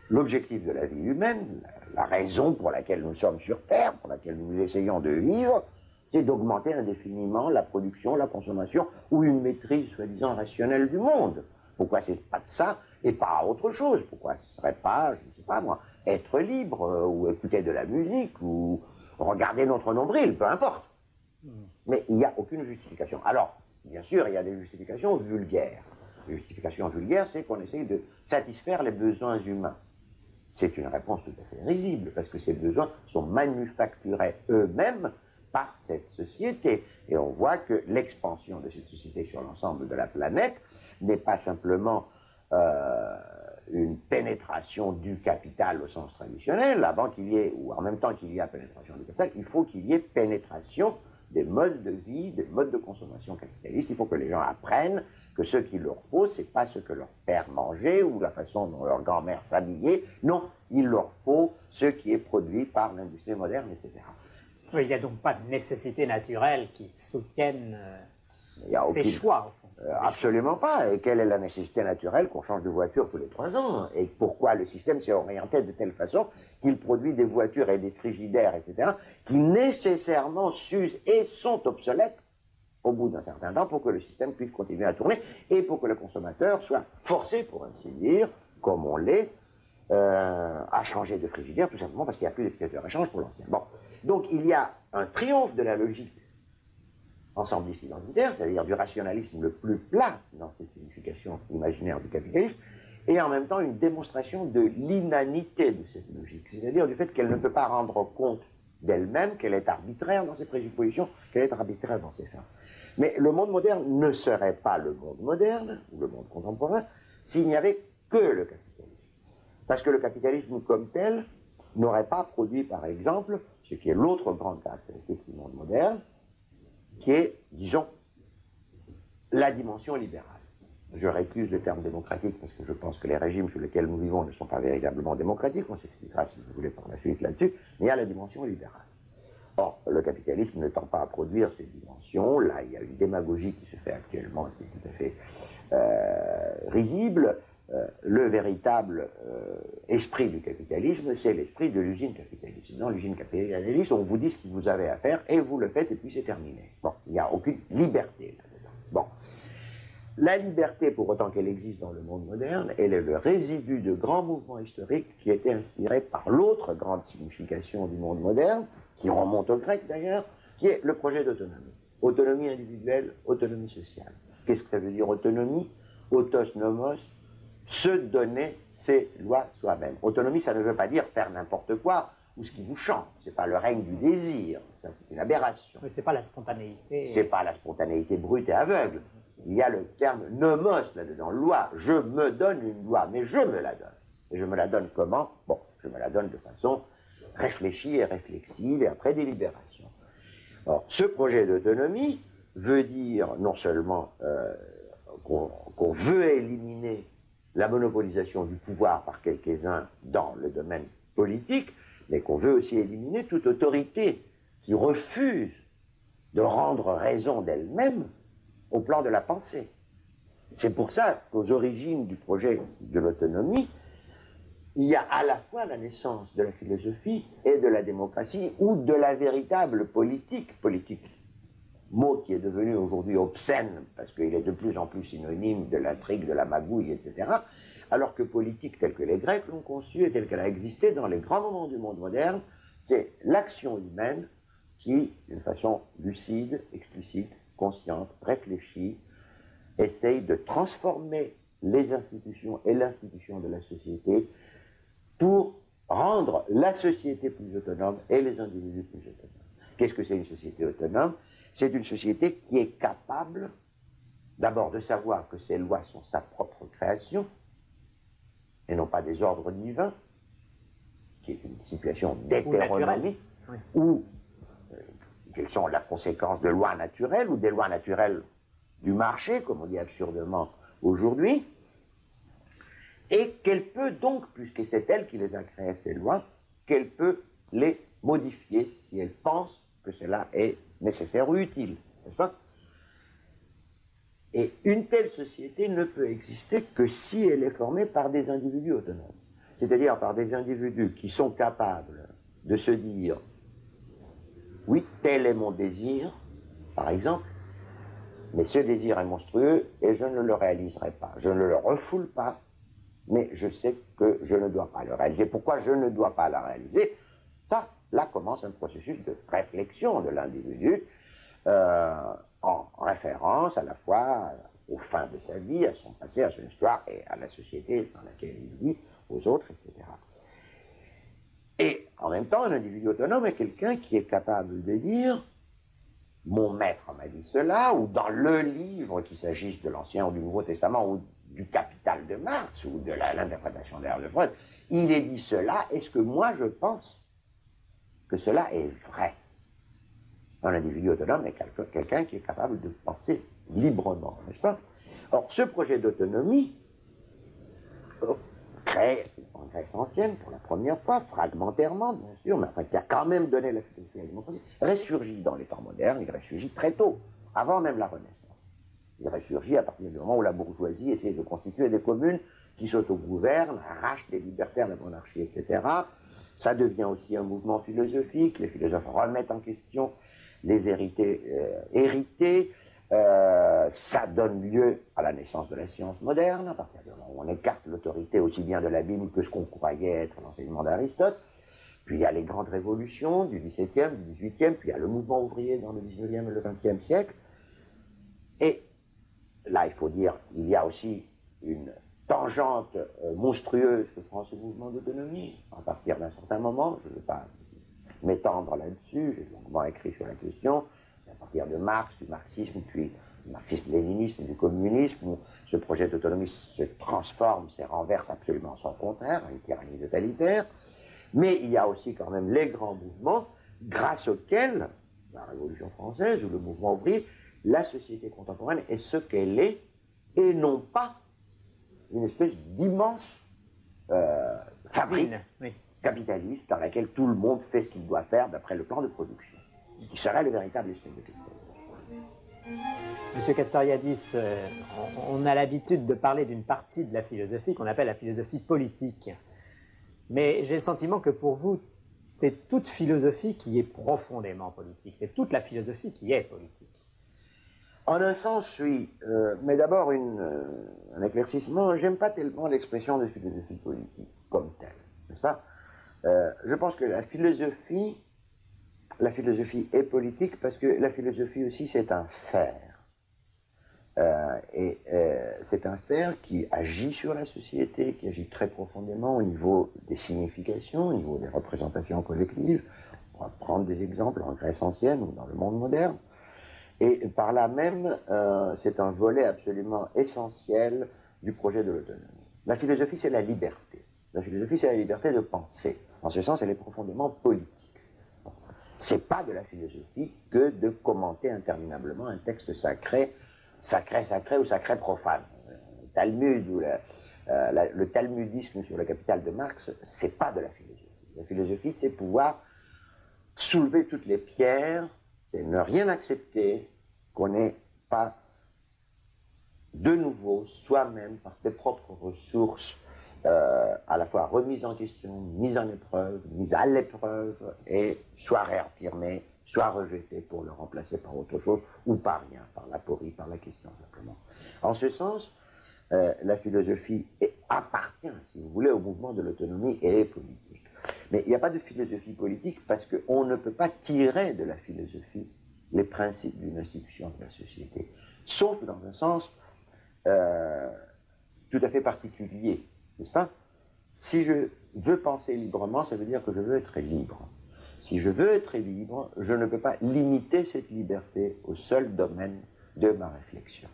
l'objectif de la vie humaine, la raison pour laquelle nous sommes sur Terre, pour laquelle nous essayons de vivre, c'est d'augmenter indéfiniment la production, la consommation, ou une maîtrise soi-disant rationnelle du monde. Pourquoi c'est pas de ça et pas autre chose? Pourquoi ce serait pas, je ne sais pas moi, être libre, ou écouter de la musique, ou regarder notre nombril, peu importe. Mais il n'y a aucune justification. Alors, bien sûr, il y a des justifications vulgaires. Les justifications vulgaires, c'est qu'on essaye de satisfaire les besoins humains. C'est une réponse tout à fait risible, parce que ces besoins sont manufacturés eux-mêmes par cette société. Et on voit que l'expansion de cette société sur l'ensemble de la planète n'est pas simplement une pénétration du capital au sens traditionnel. Avant qu'il y ait, ou en même temps qu'il y a pénétration du capital, il faut qu'il y ait pénétration des modes de vie, des modes de consommation capitalistes. Il faut que les gens apprennent que ce qu'il leur faut, c'est pas ce que leur père mangeait ou la façon dont leur grand-mère s'habillait. Non, il leur faut ce qui est produit par l'industrie moderne, etc. Oui, il n'y a donc pas de nécessité naturelle qui soutienne ces choix, au fond. Absolument pas. Et quelle est la nécessité naturelle qu'on change de voiture tous les 3 ans? Et pourquoi le système s'est orienté de telle façon qu'il produit des voitures et des frigidaires, etc., qui nécessairement s'usent et sont obsolètes au bout d'un certain temps pour que le système puisse continuer à tourner et pour que le consommateur soit forcé, pour ainsi dire, comme on l'est, à changer de frigidaire, tout simplement parce qu'il n'y a plus de pièces de rechange pour l'ancien. Bon. Donc il y a un triomphe de la logique ensembliste identitaire, c'est-à-dire du rationalisme le plus plat dans cette signification imaginaire du capitalisme, et en même temps une démonstration de l'inanité de cette logique, c'est-à-dire du fait qu'elle ne peut pas rendre compte d'elle-même, qu'elle est arbitraire dans ses présuppositions, qu'elle est arbitraire dans ses fins. Mais le monde moderne ne serait pas le monde moderne, ou le monde contemporain, s'il n'y avait que le capitalisme. Parce que le capitalisme comme tel n'aurait pas produit, par exemple, ce qui est l'autre grande caractéristique du monde moderne, qui est, disons, la dimension libérale. Je récuse le terme démocratique parce que je pense que les régimes sur lesquels nous vivons ne sont pas véritablement démocratiques, on s'expliquera si vous voulez par la suite là-dessus, mais il y a la dimension libérale. Or, le capitalisme ne tend pas à produire ces dimensions, là il y a une démagogie qui se fait actuellement, qui est tout à fait risible. Le véritable esprit du capitalisme, c'est l'esprit de l'usine capitaliste. Dans l'usine capitaliste, on vous dit ce que vous avez à faire, et vous le faites, et puis c'est terminé. Bon, il n'y a aucune liberté là-dedans. Bon. La liberté, pour autant qu'elle existe dans le monde moderne, elle est le résidu de grands mouvements historiques qui étaient inspirés par l'autre grande signification du monde moderne, qui remonte au grec d'ailleurs, qui est le projet d'autonomie. Autonomie individuelle, autonomie sociale. Qu'est-ce que ça veut dire autonomie? Autos nomos, se donner ses lois soi-même. Autonomie, ça ne veut pas dire faire n'importe quoi ou ce qui vous chante. C'est pas le règne du désir. Ça, c'est une aberration. Mais c'est pas la spontanéité. C'est pas la spontanéité brute et aveugle. Il y a le terme nomos là-dedans, loi. Je me donne une loi, mais je me la donne. Et je me la donne comment? Bon, je me la donne de façon réfléchie et réflexive et après délibération. Or, ce projet d'autonomie veut dire non seulement qu'on veut éliminer la monopolisation du pouvoir par quelques-uns dans le domaine politique, mais qu'on veut aussi éliminer toute autorité qui refuse de rendre raison d'elle-même au plan de la pensée. C'est pour ça qu'aux origines du projet de l'autonomie, il y a à la fois la naissance de la philosophie et de la démocratie, ou de la véritable politique, mot qui est devenu aujourd'hui obscène, parce qu'il est de plus en plus synonyme de l'intrigue, de la magouille, etc., alors que politique telle que les Grecs l'ont conçue et telle qu'elle a existé dans les grands moments du monde moderne, c'est l'action humaine qui, d'une façon lucide, explicite, consciente, réfléchie, essaye de transformer les institutions et l'institution de la société pour rendre la société plus autonome et les individus plus autonomes. Qu'est-ce que c'est une société autonome? C'est une société qui est capable d'abord de savoir que ses lois sont sa propre création et non pas des ordres divins, qui est une situation d'hétéronomie, ou quelles sont la conséquence de lois naturelles ou des lois naturelles du marché, comme on dit absurdement aujourd'hui, et qu'elle peut donc, puisque c'est elle qui les a créées, ces lois, qu'elle peut les modifier si elle pense que cela est nécessaire ou utile, n'est-ce pas? Et une telle société ne peut exister que si elle est formée par des individus autonomes. c'est-à-dire par des individus qui sont capables de se dire « oui, tel est mon désir », par exemple, mais ce désir est monstrueux et je ne le réaliserai pas. Je ne le refoule pas, mais je sais que je ne dois pas le réaliser. Pourquoi je ne dois pas le réaliser? Ça, là commence un processus de réflexion de l'individu en référence à la fois aux fins de sa vie, à son passé, à son histoire et à la société dans laquelle il vit, aux autres, etc. Et en même temps, un individu autonome est quelqu'un qui est capable de dire « mon maître m'a dit cela » ou dans le livre, qu'il s'agisse de l'Ancien ou du Nouveau Testament ou du Capital de Marx ou de l'interprétation d'Herr de Freud, il est dit cela, est-ce que moi je pense que cela est vrai? Un individu autonome est quelqu'un qui est capable de penser librement, n'est-ce pas? Or, ce projet d'autonomie, créé en Grèce ancienne pour la première fois, fragmentairement bien sûr, mais enfin, qui a quand même donné la philosophie à la démocratie, ressurgit dans les temps modernes, il ressurgit très tôt, avant même la Renaissance. Il ressurgit à partir du moment où la bourgeoisie essaie de constituer des communes qui s'autogouvernent, arrachent des libertés à la monarchie, etc. Ça devient aussi un mouvement philosophique, les philosophes remettent en question les vérités héritées, ça donne lieu à la naissance de la science moderne, à partir du moment où on écarte l'autorité aussi bien de la Bible que ce qu'on croyait être l'enseignement d'Aristote. Puis il y a les grandes révolutions du XVIIe, du XVIIIe, puis il y a le mouvement ouvrier dans le XIXe et le XXe siècle. Et là, il faut dire, il y a aussi une tangente monstrueuse que prend ce mouvement d'autonomie, à partir d'un certain moment, je ne vais pas m'étendre là-dessus, j'ai longuement écrit sur la question, à partir de Marx, du marxisme, puis du marxisme-léninisme, du communisme, où ce projet d'autonomie se transforme, se renverse absolument son contraire, une tyrannie totalitaire. Mais il y a aussi quand même les grands mouvements, grâce auxquels, la Révolution française ou le mouvement ouvrier, la société contemporaine est ce qu'elle est, et non pas une espèce d'immense fabrique capitaliste dans laquelle tout le monde fait ce qu'il doit faire d'après le plan de production, ce qui serait le véritable esprit de capitalisme. Monsieur Castoriadis, on a l'habitude de parler d'une partie de la philosophie qu'on appelle la philosophie politique. Mais j'ai le sentiment que pour vous, c'est toute philosophie qui est profondément politique. C'est toute la philosophie qui est politique. En un sens, oui. Mais d'abord, un éclaircissement. J'aime pas tellement l'expression de philosophie politique comme telle, n'est-ce pas? Je pense que la philosophie est politique parce que la philosophie aussi, c'est un faire. C'est un faire qui agit sur la société, qui agit très profondément au niveau des significations, au niveau des représentations collectives. On va prendre des exemples en Grèce ancienne ou dans le monde moderne. Et par là même, c'est un volet absolument essentiel du projet de l'autonomie. La philosophie, c'est la liberté. La philosophie, c'est la liberté de penser. En ce sens, elle est profondément politique. C'est pas de la philosophie que de commenter interminablement un texte sacré ou sacré profane. Le Talmud ou le talmudisme sur le Capital de Marx, c'est pas de la philosophie. La philosophie, c'est pouvoir soulever toutes les pierres, c'est ne rien accepter qu'on n'ait pas de nouveau soi-même, par ses propres ressources, à la fois remise en question, mise en épreuve, mise à l'épreuve, et soit réaffirmée, soit rejetée pour le remplacer par autre chose, ou par rien, par l'aporie, par la question simplement. En ce sens, la philosophie appartient, si vous voulez, au mouvement de l'autonomie et est politique. Mais il n'y a pas de philosophie politique parce qu'on ne peut pas tirer de la philosophie les principes d'une institution de la société, sauf dans un sens tout à fait particulier, n'est-ce pas? Si je veux penser librement, ça veut dire que je veux être libre. Si je veux être libre, je ne peux pas limiter cette liberté au seul domaine de ma réflexion.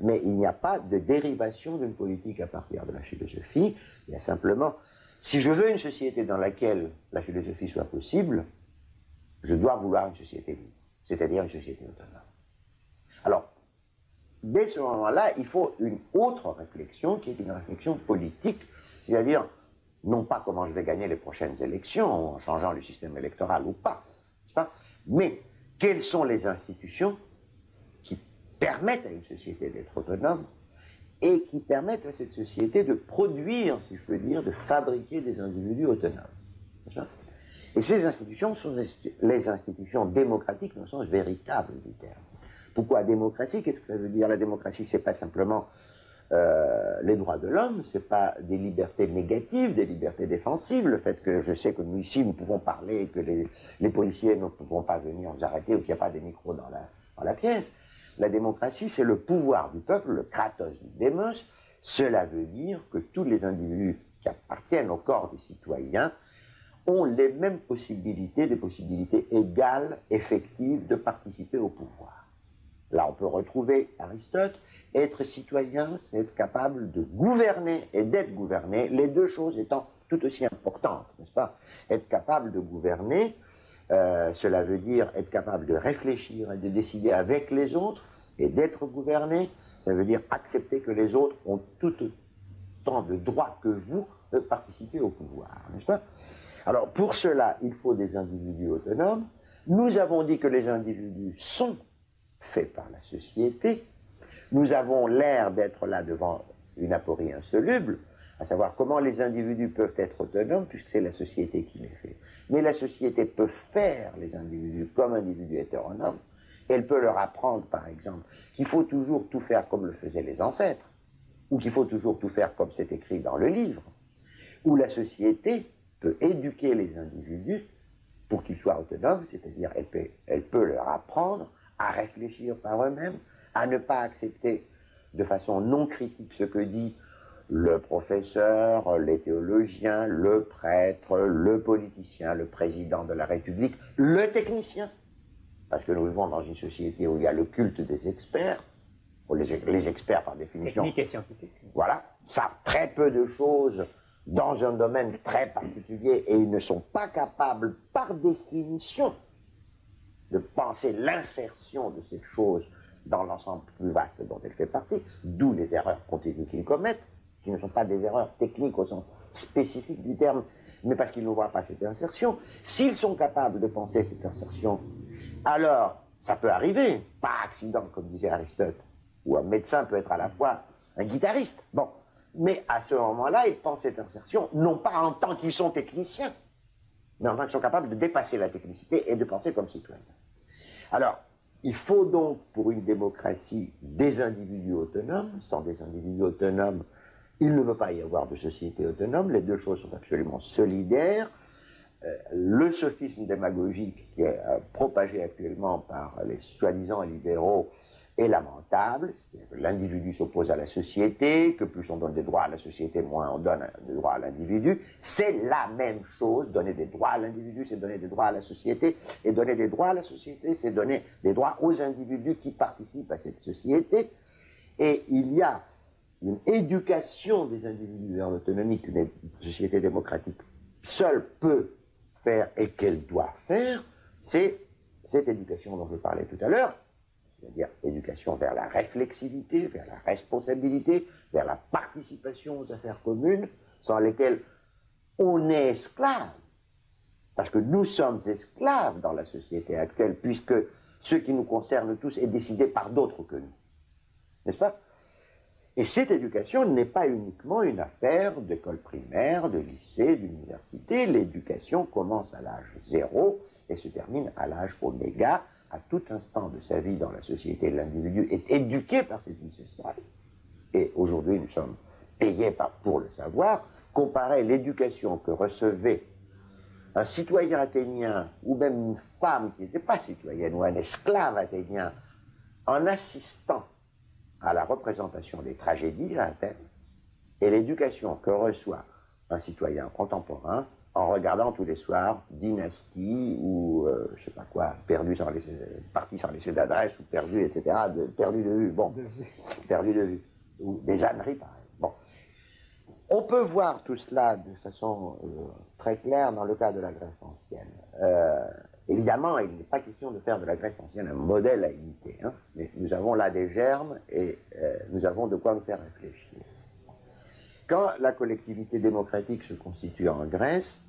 Mais il n'y a pas de dérivation d'une politique à partir de la philosophie, il y a simplement, si je veux une société dans laquelle la philosophie soit possible, je dois vouloir une société libre, c'est-à-dire une société autonome. Alors, dès ce moment-là, il faut une autre réflexion qui est une réflexion politique, c'est-à-dire non pas comment je vais gagner les prochaines élections en changeant le système électoral ou pas, mais quelles sont les institutions qui permettent à une société d'être autonome et qui permettent à cette société de produire, si je peux dire, de fabriquer des individus autonomes. Et ces institutions sont les institutions démocratiques dans le sens véritable du terme. Pourquoi démocratie? Qu'est-ce que ça veut dire? La démocratie, c'est pas simplement les droits de l'homme, c'est pas des libertés négatives, des libertés défensives, le fait que je sais que nous ici nous pouvons parler et que les policiers ne pourront pas venir nous arrêter ou qu'il n'y a pas des micros dans la pièce. La démocratie, c'est le pouvoir du peuple, le kratos du démos. Cela veut dire que tous les individus qui appartiennent au corps des citoyens ont les mêmes possibilités, des possibilités égales, effectives, de participer au pouvoir. Là, on peut retrouver Aristote. Être citoyen, c'est être capable de gouverner et d'être gouverné, les deux choses étant tout aussi importantes, n'est-ce pas? Être capable de gouverner, cela veut dire être capable de réfléchir et de décider avec les autres, et d'être gouverné, ça veut dire accepter que les autres ont tout autant de droits que vous de participer au pouvoir, n'est-ce pas? Alors, pour cela, il faut des individus autonomes. Nous avons dit que les individus sont faits par la société. Nous avons l'air d'être là devant une aporie insoluble, à savoir comment les individus peuvent être autonomes, puisque c'est la société qui les fait. Mais la société peut faire les individus comme individus hétéronomes. Elle peut leur apprendre, par exemple, qu'il faut toujours tout faire comme le faisaient les ancêtres, ou qu'il faut toujours tout faire comme c'est écrit dans le livre, ou la société peut éduquer les individus pour qu'ils soient autonomes, c'est-à-dire elle peut leur apprendre à réfléchir par eux-mêmes, à ne pas accepter de façon non critique ce que dit le professeur, les théologiens, le prêtre, le politicien, le président de la République, le technicien. Parce que nous vivons dans une société où il y a le culte des experts, où les experts par définition... Techniques et scientifiques. Voilà, savent très peu de choses dans un domaine très particulier et ils ne sont pas capables, par définition, de penser l'insertion de cette chose dans l'ensemble plus vaste dont elle fait partie, d'où les erreurs continues qu'ils commettent, qui ne sont pas des erreurs techniques au sens spécifique du terme, mais parce qu'ils ne voient pas cette insertion. S'ils sont capables de penser cette insertion, alors ça peut arriver, par accident, comme disait Aristote, où un médecin peut être à la fois un guitariste. Bon, mais à ce moment-là, ils pensent cette insertion, non pas en tant qu'ils sont techniciens, mais en tant qu'ils sont capables de dépasser la technicité et de penser comme citoyens. Alors, il faut donc, pour une démocratie, des individus autonomes. Sans des individus autonomes, il ne peut pas y avoir de société autonome. Les deux choses sont absolument solidaires. Le sophisme démagogique qui est propagé actuellement par les soi-disant libéraux est lamentable. L'individu s'oppose à la société, que plus on donne des droits à la société, moins on donne des droits à l'individu. C'est la même chose. Donner des droits à l'individu, c'est donner des droits à la société. Et donner des droits à la société, c'est donner des droits aux individus qui participent à cette société. Et il y a une éducation des individus vers l'autonomie qu'une société démocratique seule peut faire et qu'elle doit faire. C'est cette éducation dont je parlais tout à l'heure, c'est-à-dire éducation vers la réflexivité, vers la responsabilité, vers la participation aux affaires communes, sans lesquelles on est esclave. Parce que nous sommes esclaves dans la société actuelle, puisque ce qui nous concerne tous est décidé par d'autres que nous. N'est-ce pas? Et cette éducation n'est pas uniquement une affaire d'école primaire, de lycée, d'université. L'éducation commence à l'âge 0 et se termine à l'âge oméga. À tout instant de sa vie dans la société, l'individu est éduqué par cette vie sociale. Et aujourd'hui, nous sommes payés pour le savoir. Comparer l'éducation que recevait un citoyen athénien, ou même une femme qui n'était pas citoyenne, ou un esclave athénien, en assistant à la représentation des tragédies à Athènes, et l'éducation que reçoit un citoyen contemporain en regardant tous les soirs Dynastie ou je sais pas quoi, parti sans laisser d'adresse ou perdu, etc. Perdu de vue, bon, perdu de vue, ou des âneries pareil. Bon, on peut voir tout cela de façon très claire dans le cas de la Grèce ancienne. Évidemment, il n'est pas question de faire de la Grèce ancienne un modèle à imiter, hein, mais nous avons là des germes et nous avons de quoi nous faire réfléchir. Quand la collectivité démocratique se constitue en Grèce,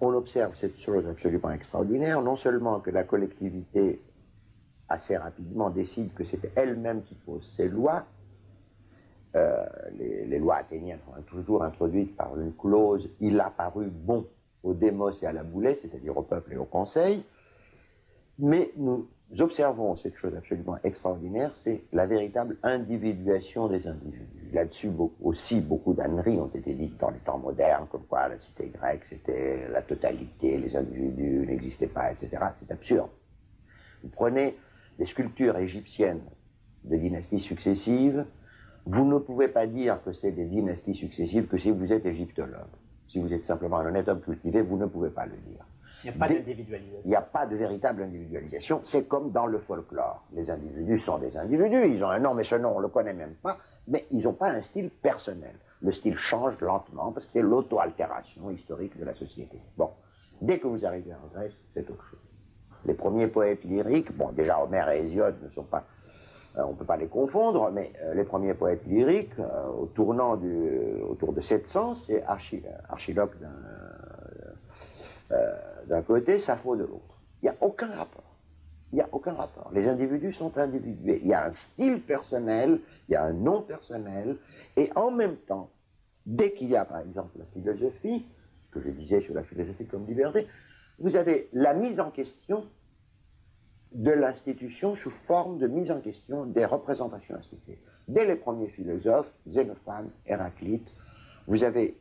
on observe cette chose absolument extraordinaire, non seulement que la collectivité assez rapidement décide que c'est elle-même qui pose ses lois, les lois athéniennes sont toujours introduites par une clause « il a paru bon aux démos et à la boulée », c'est-à-dire au peuple et au conseil. Mais nous observons cette chose absolument extraordinaire, c'est la véritable individuation des individus. Là-dessus, aussi, beaucoup d'âneries ont été dites dans les temps modernes, comme quoi la cité grecque, c'était la totalité, les individus n'existaient pas, etc. C'est absurde. Vous prenez des sculptures égyptiennes de dynasties successives, vous ne pouvez pas dire que c'est des dynasties successives que si vous êtes égyptologue. Si vous êtes simplement un honnête homme cultivé, vous ne pouvez pas le dire. Il n'y a pas d'individualisation. Il n'y a pas de véritable individualisation. C'est comme dans le folklore. Les individus sont des individus. Ils ont un nom, mais ce nom, on ne le connaît même pas. Mais ils n'ont pas un style personnel. Le style change lentement parce que c'est l'auto-altération historique de la société. Bon, dès que vous arrivez en Grèce, c'est autre chose. Les premiers poètes lyriques, bon, déjà Homère et Hésiode ne sont pas... on ne peut pas les confondre, mais les premiers poètes lyriques, autour de 700, c'est Archiloque d'un côté, Sappho de l'autre. Il n'y a aucun rapport. Il n'y a aucun rapport. Les individus sont individués. Il y a un style personnel, il y a un nom personnel, et en même temps, dès qu'il y a, par exemple, la philosophie, ce que je disais sur la philosophie comme liberté, vous avez la mise en question de l'institution sous forme de mise en question des représentations instituées. Dès les premiers philosophes, Xénophane, Héraclite, vous avez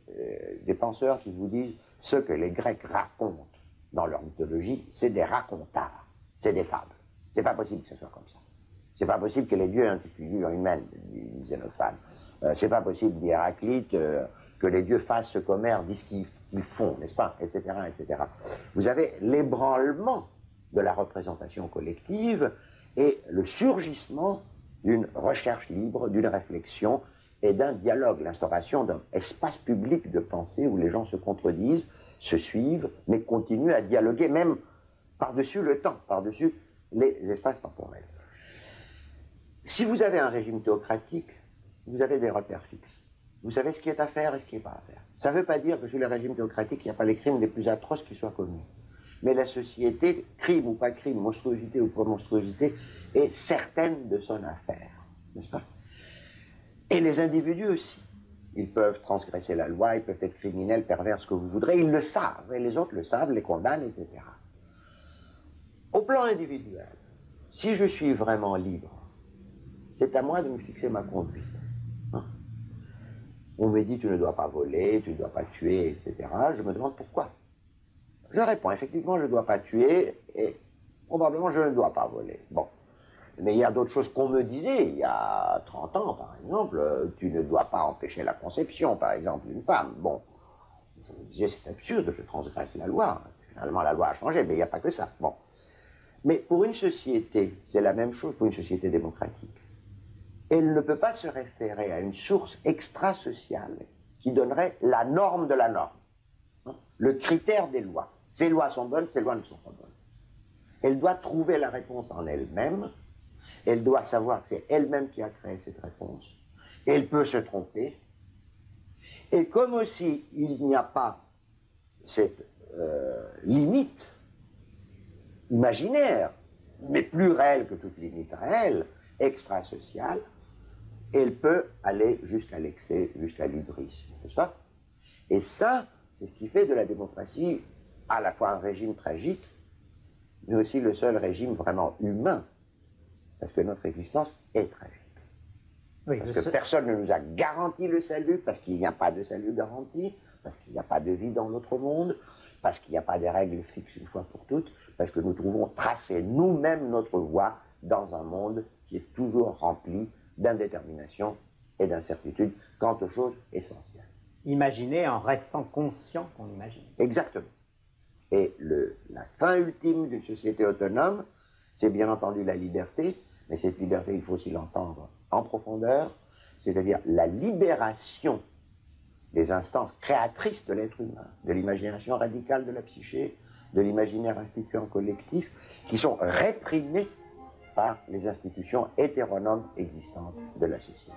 des penseurs qui vous disent ce que les Grecs racontent dans leur mythologie, c'est des racontards, c'est des fables. C'est pas possible que ce soit comme ça. C'est pas possible que les dieux aient une figure humaine, dit Xénophane. C'est pas possible, dit Héraclite, que les dieux fassent ce qu'Homère dit qu'ils font, n'est-ce pas, etc., etc. Vous avez l'ébranlement de la représentation collective et le surgissement d'une recherche libre, d'une réflexion et d'un dialogue, l'instauration d'un espace public de pensée où les gens se contredisent, se suivent, mais continuent à dialoguer même par-dessus le temps, par-dessus les espaces temporels. Si vous avez un régime théocratique, vous avez des repères fixes. Vous savez ce qui est à faire et ce qui n'est pas à faire. Ça ne veut pas dire que sous les régimes théocratiques, il n'y a pas les crimes les plus atroces qui soient commis. Mais la société, crime ou pas crime, monstruosité ou pas monstruosité, est certaine de son affaire, n'est-ce pas? Et les individus aussi. Ils peuvent transgresser la loi, ils peuvent être criminels, pervers, ce que vous voudrez, ils le savent, et les autres le savent, les condamnent, etc. Au plan individuel, si je suis vraiment libre, c'est à moi de me fixer ma conduite. Hein? On me dit tu ne dois pas voler, tu ne dois pas tuer, etc. Je me demande pourquoi. Je réponds, effectivement, je ne dois pas tuer, et probablement je ne dois pas voler. Bon. Mais il y a d'autres choses qu'on me disait il y a 30 ans, par exemple. Tu ne dois pas empêcher la conception, par exemple, d'une femme. Bon, je me disais, c'est absurde, je transgresse la loi. Finalement, la loi a changé, mais il n'y a pas que ça. Bon. Mais pour une société, c'est la même chose pour une société démocratique. Elle ne peut pas se référer à une source extra-sociale qui donnerait la norme de la norme. Hein? Le critère des lois. Ces lois sont bonnes, ces lois ne sont pas bonnes. Elle doit trouver la réponse en elle-même. Elle doit savoir que c'est elle-même qui a créé cette réponse. Elle peut se tromper. Et comme aussi il n'y a pas cette limite imaginaire, mais plus réelle que toute limite réelle, extrasociale, elle peut aller jusqu'à l'excès, jusqu'à l'hybrisme, n'est-ce pas? Et ça, c'est ce qui fait de la démocratie à la fois un régime tragique, mais aussi le seul régime vraiment humain, parce que notre existence est tragique. Oui, parce que personne ne nous a garanti le salut, parce qu'il n'y a pas de salut garanti, parce qu'il n'y a pas de vie dans l'autre monde, parce qu'il n'y a pas de règles fixes une fois pour toutes, parce que nous trouvons tracer nous-mêmes notre voie dans un monde qui est toujours rempli d'indétermination et d'incertitude quant aux choses essentielles. Imaginer en restant conscient qu'on imagine. Exactement. Et la fin ultime d'une société autonome, c'est bien entendu la liberté, mais cette liberté, il faut aussi l'entendre en profondeur, c'est-à-dire la libération des instances créatrices de l'être humain, de l'imagination radicale de la psyché, de l'imaginaire instituant collectif, qui sont réprimés par les institutions hétéronomes existantes de la société.